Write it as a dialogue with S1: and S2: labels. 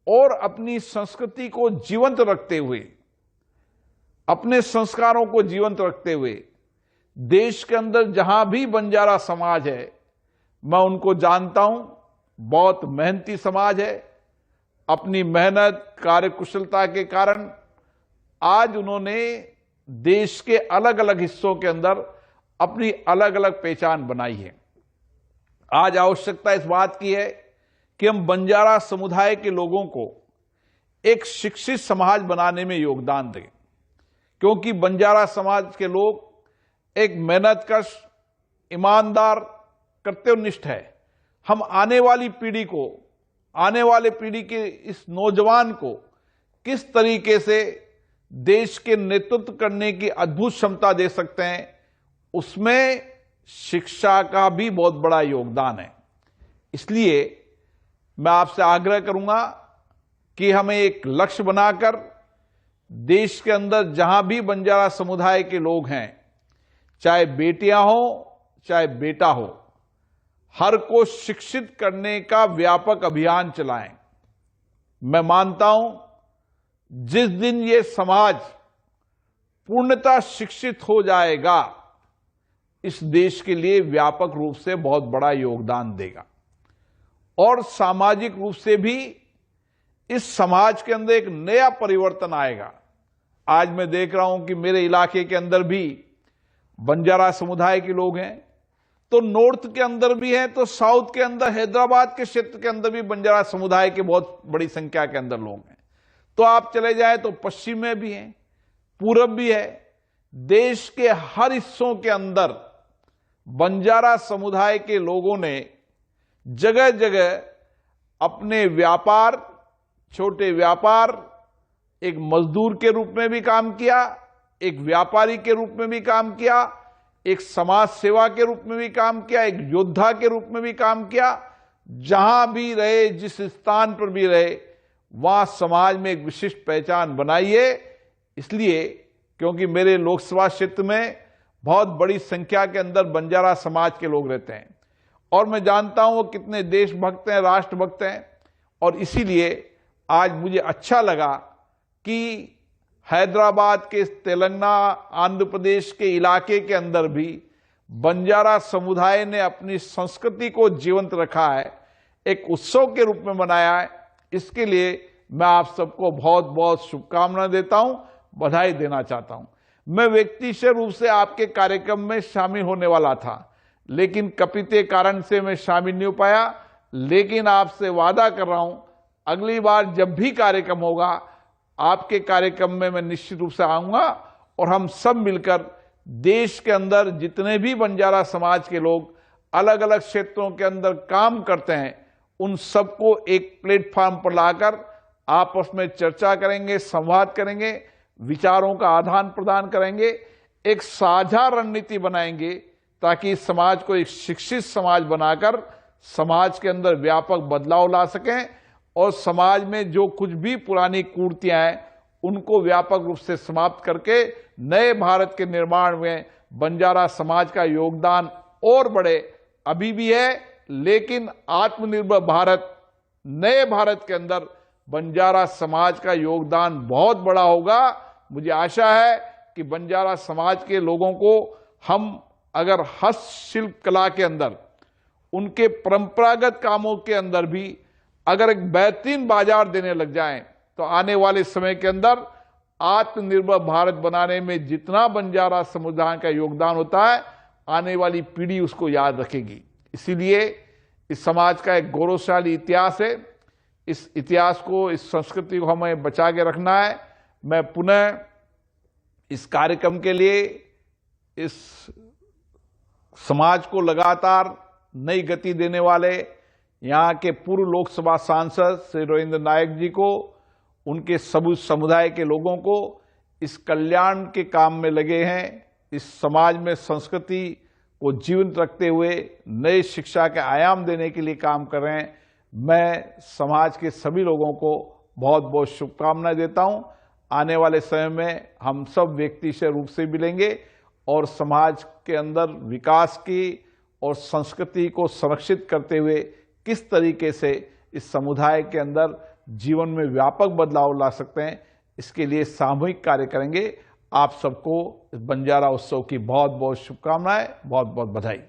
S1: और अपनी संस्कृति को जीवंत रखते हुए, अपने संस्कारों को जीवंत रखते हुए देश के अंदर जहां भी बंजारा समाज है, मैं उनको जानता हूं, बहुत मेहनती समाज है। अपनी मेहनत, कार्यकुशलता के कारण आज उन्होंने देश के अलग अलग हिस्सों के अंदर अपनी अलग अलग पहचान बनाई है। आज आवश्यकता इस बात की है कि हम बंजारा समुदाय के लोगों को एक शिक्षित समाज बनाने में योगदान दें, क्योंकि बंजारा समाज के लोग एक मेहनतकश, ईमानदार, कर्तव्यनिष्ठ है। हम आने वाली पीढ़ी को, आने वाले पीढ़ी के इस नौजवान को किस तरीके से देश के नेतृत्व करने की अद्भुत क्षमता दे सकते हैं, उसमें शिक्षा का भी बहुत बड़ा योगदान है। इसलिए मैं आपसे आग्रह करूंगा कि हमें एक लक्ष्य बनाकर देश के अंदर जहां भी बंजारा समुदाय के लोग हैं, चाहे बेटियां हो चाहे बेटा हो, हर को शिक्षित करने का व्यापक अभियान चलाएं। मैं मानता हूं जिस दिन ये समाज पूर्णतः शिक्षित हो जाएगा, इस देश के लिए व्यापक रूप से बहुत बड़ा योगदान देगा और सामाजिक रूप से भी इस समाज के अंदर एक नया परिवर्तन आएगा। आज मैं देख रहा हूं कि मेरे इलाके के अंदर भी बंजारा समुदाय के लोग हैं, तो नॉर्थ के अंदर भी हैं, तो साउथ के अंदर, हैदराबाद के क्षेत्र के अंदर भी बंजारा समुदाय के बहुत बड़ी संख्या के अंदर लोग हैं। तो आप चले जाए तो पश्चिम में भी हैं, पूरब भी है। देश के हर हिस्सों के अंदर बंजारा समुदाय के लोगों ने जगह जगह अपने व्यापार, छोटे व्यापार, एक मजदूर के रूप में भी काम किया, एक व्यापारी के रूप में भी काम किया, एक समाज सेवा के रूप में भी काम किया, एक योद्धा के रूप में भी काम किया। जहां भी रहे, जिस स्थान पर भी रहे, वहां समाज में एक विशिष्ट पहचान बनाइए। इसलिए क्योंकि मेरे लोकसभा क्षेत्र में बहुत बड़ी संख्या के अंदर बंजारा समाज के लोग रहते हैं और मैं जानता हूं वो कितने देशभक्त हैं, राष्ट्रभक्त हैं, और इसीलिए आज मुझे अच्छा लगा कि हैदराबाद के, तेलंगाना, आंध्र प्रदेश के इलाके के अंदर भी बंजारा समुदाय ने अपनी संस्कृति को जीवंत रखा है, एक उत्सव के रूप में मनाया है। इसके लिए मैं आप सबको बहुत बहुत शुभकामनाएं देता हूं, बधाई देना चाहता हूं। मैं व्यक्तिगत रूप से आपके कार्यक्रम में शामिल होने वाला था, लेकिन कपिते कारण से मैं शामिल नहीं हो पाया। लेकिन आपसे वादा कर रहा हूं, अगली बार जब भी कार्यक्रम होगा, आपके कार्यक्रम में मैं निश्चित रूप से आऊंगा और हम सब मिलकर देश के अंदर जितने भी बंजारा समाज के लोग अलग अलग क्षेत्रों के अंदर काम करते हैं, उन सबको एक प्लेटफॉर्म पर लाकर आपस में चर्चा करेंगे, संवाद करेंगे, विचारों का आदान प्रदान करेंगे, एक साझा रणनीति बनाएंगे ताकि समाज को एक शिक्षित समाज बनाकर समाज के अंदर व्यापक बदलाव ला सकें और समाज में जो कुछ भी पुरानी कुरीतियां हैं उनको व्यापक रूप से समाप्त करके नए भारत के निर्माण में बंजारा समाज का योगदान और बढ़े। अभी भी है, लेकिन आत्मनिर्भर भारत, नए भारत के अंदर बंजारा समाज का योगदान बहुत बड़ा होगा। मुझे आशा है कि बंजारा समाज के लोगों को हम अगर हस्तशिल्प कला के अंदर, उनके परंपरागत कामों के अंदर भी अगर एक बेहतरीन बाजार देने लग जाएं, तो आने वाले समय के अंदर आत्मनिर्भर भारत बनाने में जितना बंजारा समुदाय का योगदान होता है, आने वाली पीढ़ी उसको याद रखेगी। इसीलिए इस समाज का एक गौरवशाली इतिहास है। इस इतिहास को, इस संस्कृति को हमें बचा के रखना है। मैं पुनः इस कार्यक्रम के लिए इस समाज को लगातार नई गति देने वाले यहाँ के पूर्व लोकसभा सांसद श्री रविंद्र नायक जी को, उनके सब समुदाय के लोगों को इस कल्याण के काम में लगे हैं, इस समाज में संस्कृति को जीवंत रखते हुए नए शिक्षा के आयाम देने के लिए काम कर रहे हैं। मैं समाज के सभी लोगों को बहुत बहुत शुभकामनाएं देता हूं। आने वाले समय में हम सब व्यक्तिगत रूप से मिलेंगे और समाज के अंदर विकास की और संस्कृति को संरक्षित करते हुए किस तरीके से इस समुदाय के अंदर जीवन में व्यापक बदलाव ला सकते हैं। इसके लिए सामूहिक कार्य करेंगे। आप सबको इस बंजारा उत्सव की बहुत बहुत शुभकामनाएं, बहुत बहुत बधाई।